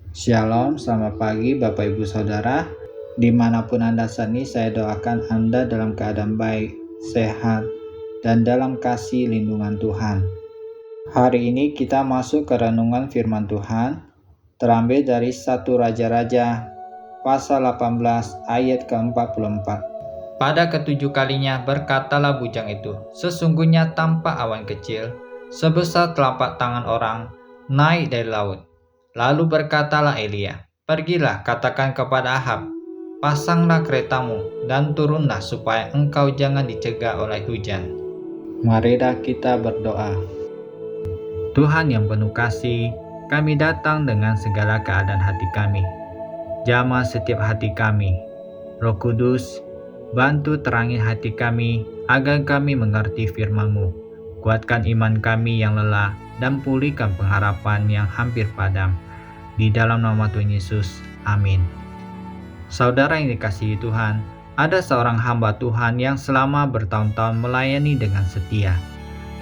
Shalom, selamat pagi Bapak Ibu Saudara. Dimanapun Anda saat ini, saya doakan Anda dalam keadaan baik, sehat, dan dalam kasih lindungan Tuhan. Hari ini kita masuk ke renungan firman Tuhan, terambil dari 1 Raja-Raja, pasal 18 ayat ke-44. Pada ketujuh kalinya berkatalah bujang itu, sesungguhnya tampak awan kecil, sebesar telapak tangan orang, naik dari laut. Lalu berkatalah Elia, pergilah katakan kepada Ahab, pasanglah keretamu dan turunlah supaya engkau jangan dicegah oleh hujan. Marilah kita berdoa. Tuhan yang penuh kasih, kami datang dengan segala keadaan hati kami. Jamah setiap hati kami. Roh Kudus, bantu terangi hati kami agar kami mengerti firman-Mu. Kuatkan iman kami yang lelah dan pulihkan pengharapan yang hampir padam. Di dalam nama Tuhan Yesus, amin. Saudara yang dikasihi Tuhan, ada seorang hamba Tuhan yang selama bertahun-tahun melayani dengan setia,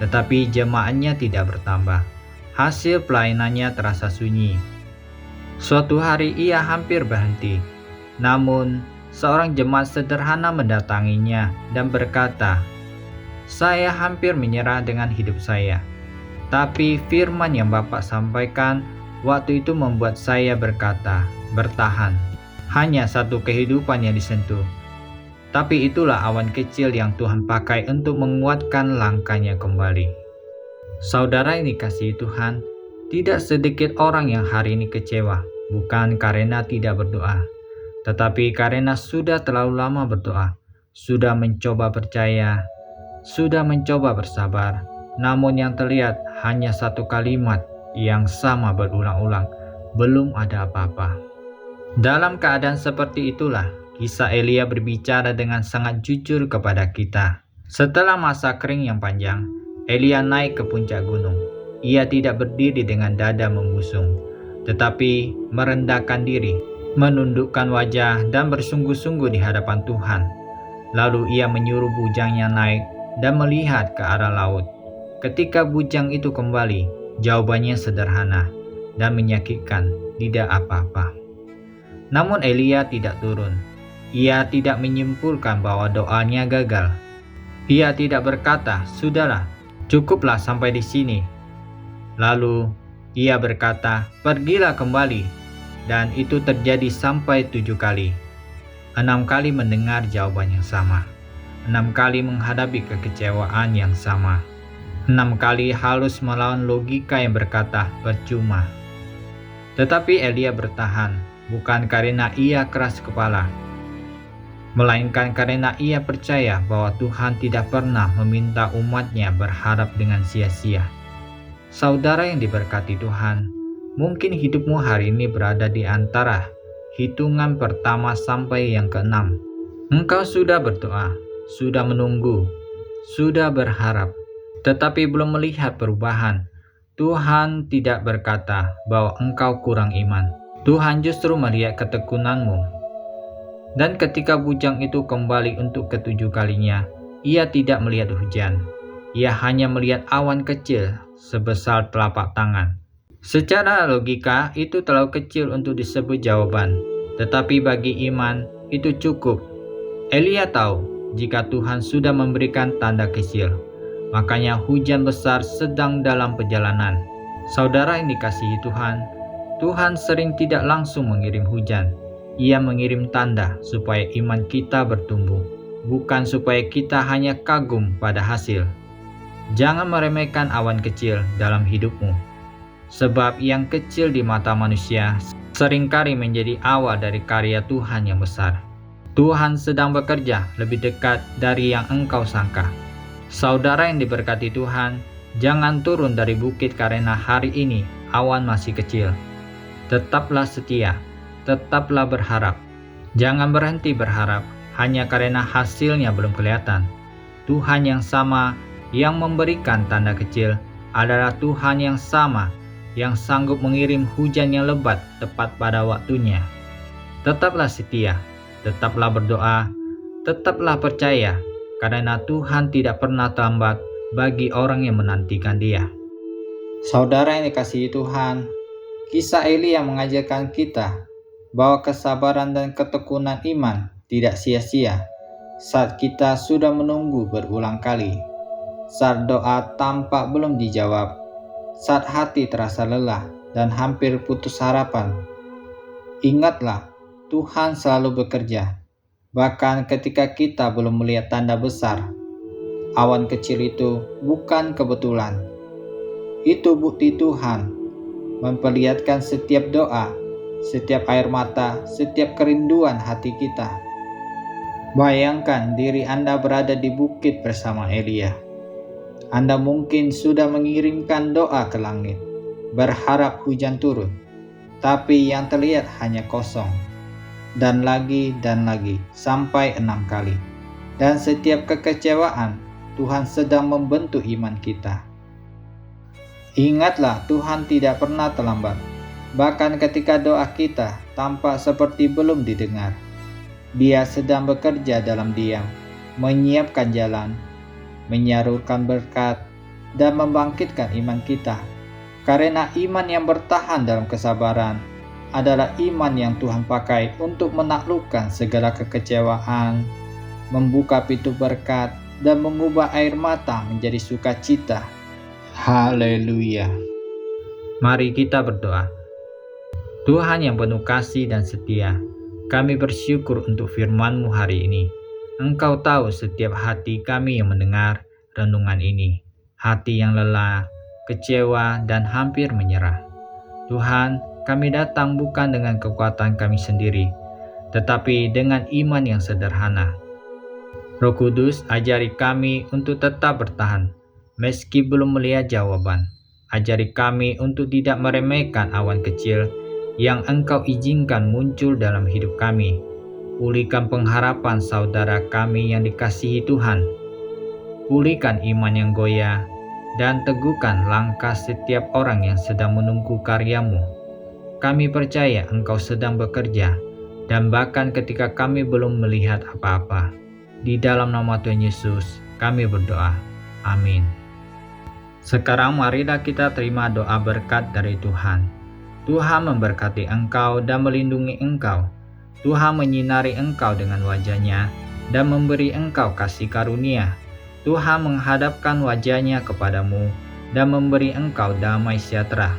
tetapi jemaatnya tidak bertambah. Hasil pelayanannya terasa sunyi. Suatu hari ia hampir berhenti, namun seorang jemaat sederhana mendatanginya dan berkata, "Saya hampir menyerah dengan hidup saya, tapi firman yang Bapak sampaikan waktu itu membuat saya berkata, bertahan. Hanya satu kehidupan yang disentuh. Tapi itulah awan kecil yang Tuhan pakai untuk menguatkan langkahnya kembali." Saudara yang dikasihi Tuhan, tidak sedikit orang yang hari ini kecewa, bukan karena tidak berdoa, tetapi karena sudah terlalu lama berdoa, sudah mencoba percaya, sudah mencoba bersabar, namun yang terlihat hanya satu kalimat yang sama berulang-ulang, belum ada apa-apa. Dalam keadaan seperti itulah, kisah Elia berbicara dengan sangat jujur kepada kita. Setelah masa kering yang panjang, Elia naik ke puncak gunung. Ia tidak berdiri dengan dada membusung, tetapi merendahkan diri, menundukkan wajah dan bersungguh-sungguh di hadapan Tuhan. Lalu ia menyuruh bujangnya naik dan melihat ke arah laut. Ketika bujang itu kembali, jawabannya sederhana dan menyakitkan, tidak apa-apa. Namun Elia tidak turun. Ia tidak menyimpulkan bahwa doanya gagal. Ia tidak berkata, "Sudahlah, cukuplah sampai di sini." Lalu ia berkata, "Pergilah kembali." Dan itu terjadi sampai 7 kali. 6 kali mendengar jawaban yang sama. 6 kali menghadapi kekecewaan yang sama. 6 kali harus melawan logika yang berkata percuma. Tetapi Elia bertahan, bukan karena ia keras kepala, melainkan karena ia percaya bahwa Tuhan tidak pernah meminta umatnya berharap dengan sia-sia. Saudara yang diberkati Tuhan, mungkin hidupmu hari ini berada di antara hitungan pertama sampai yang ke-6. Engkau sudah berdoa, sudah menunggu, sudah berharap, tetapi belum melihat perubahan. Tuhan tidak berkata bahwa engkau kurang iman. Tuhan justru melihat ketekunanmu. Dan ketika bujang itu kembali untuk ke-7 kalinya, ia tidak melihat hujan. Ia hanya melihat awan kecil sebesar telapak tangan. Secara logika itu terlalu kecil untuk disebut jawaban, tetapi bagi iman itu cukup. Elia tahu jika Tuhan sudah memberikan tanda kecil, makanya hujan besar sedang dalam perjalanan. Saudara yang dikasihi Tuhan, Tuhan sering tidak langsung mengirim hujan. Ia mengirim tanda supaya iman kita bertumbuh, bukan supaya kita hanya kagum pada hasil. Jangan meremehkan awan kecil dalam hidupmu, sebab yang kecil di mata manusia seringkali menjadi awal dari karya Tuhan yang besar. Tuhan sedang bekerja lebih dekat dari yang engkau sangka. Saudara yang diberkati Tuhan, jangan turun dari bukit karena hari ini awan masih kecil. Tetaplah setia, tetaplah berharap. Jangan berhenti berharap hanya karena hasilnya belum kelihatan. Tuhan yang sama yang memberikan tanda kecil adalah Tuhan yang sama yang sanggup mengirim hujan yang lebat tepat pada waktunya. Tetaplah setia, tetaplah berdoa, tetaplah percaya, karena Tuhan tidak pernah terlambat bagi orang yang menantikan Dia. Saudara yang dikasihi Tuhan, Kisah Elia mengajarkan kita bahwa kesabaran dan ketekunan iman tidak sia-sia saat kita sudah menunggu berulang kali, saat doa tampak belum dijawab, saat hati terasa lelah dan hampir putus harapan. Ingatlah, Tuhan selalu bekerja, bahkan ketika kita belum melihat tanda besar. Awan kecil itu bukan kebetulan. Itu bukti Tuhan memperlihatkan setiap doa, setiap air mata, setiap kerinduan hati kita. Bayangkan diri Anda berada di bukit bersama Elia. Anda mungkin sudah mengirimkan doa ke langit, berharap hujan turun, tapi yang terlihat hanya kosong. Dan lagi, sampai 6 kali. Dan setiap kekecewaan, Tuhan sedang membentuk iman kita. Ingatlah, Tuhan tidak pernah terlambat. Bahkan ketika doa kita tampak seperti belum didengar, Dia sedang bekerja dalam diam, menyiapkan jalan, menyalurkan berkat, dan membangkitkan iman kita. Karena iman yang bertahan dalam kesabaran adalah iman yang Tuhan pakai untuk menaklukkan segala kekecewaan, membuka pintu berkat, dan mengubah air mata menjadi sukacita. Haleluya. Mari kita berdoa. Tuhan yang penuh kasih dan setia, kami bersyukur untuk firman-Mu hari ini. Engkau tahu setiap hati kami yang mendengar renungan ini. Hati yang lelah, kecewa, dan hampir menyerah. Tuhan, kami datang bukan dengan kekuatan kami sendiri, tetapi dengan iman yang sederhana. Roh Kudus, ajari kami untuk tetap bertahan, meski belum melihat jawaban. Ajari kami untuk tidak meremehkan awan kecil yang Engkau izinkan muncul dalam hidup kami. Pulihkan pengharapan saudara kami yang dikasihi Tuhan. Pulihkan iman yang goyah, dan teguhkan langkah setiap orang yang sedang menunggu karya-Mu. Kami percaya Engkau sedang bekerja, dan bahkan ketika kami belum melihat apa-apa. Di dalam nama Tuhan Yesus, kami berdoa. Amin. Sekarang marilah kita terima doa berkat dari Tuhan. Tuhan memberkati engkau dan melindungi engkau. Tuhan menyinari engkau dengan wajah-Nya dan memberi engkau kasih karunia. Tuhan menghadapkan wajah-Nya kepadamu dan memberi engkau damai sejahtera.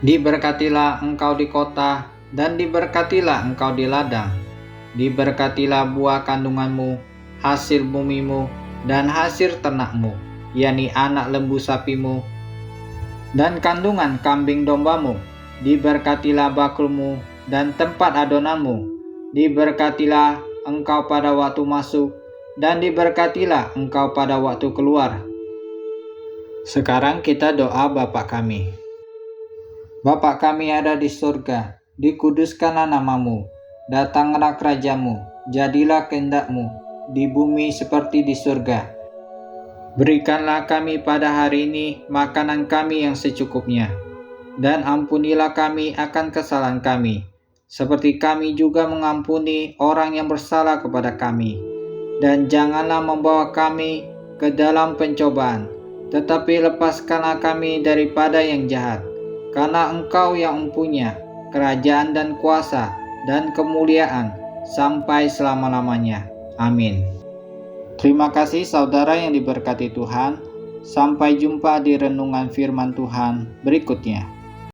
Diberkatilah engkau di kota dan diberkatilah engkau di ladang. Diberkatilah buah kandunganmu, hasil bumimu, dan hasil ternakmu, yakni anak lembu sapimu, dan kandungan kambing dombamu. Diberkatilah bakulmu dan tempat adonanmu. Diberkatilah engkau pada waktu masuk, dan diberkatilah engkau pada waktu keluar. Sekarang kita doa Bapa kami. Bapa kami ada di surga, dikuduskanlah namamu, datanglah kerajaan-Mu, jadilah kehendak-Mu di bumi seperti di surga. Berikanlah kami pada hari ini makanan kami yang secukupnya, dan ampunilah kami akan kesalahan kami, seperti kami juga mengampuni orang yang bersalah kepada kami. Dan janganlah membawa kami ke dalam pencobaan, tetapi lepaskanlah kami daripada yang jahat, karena Engkau yang mempunyai kerajaan dan kuasa dan kemuliaan sampai selama-lamanya. Amin. Terima kasih saudara yang diberkati Tuhan. Sampai jumpa di renungan firman Tuhan berikutnya.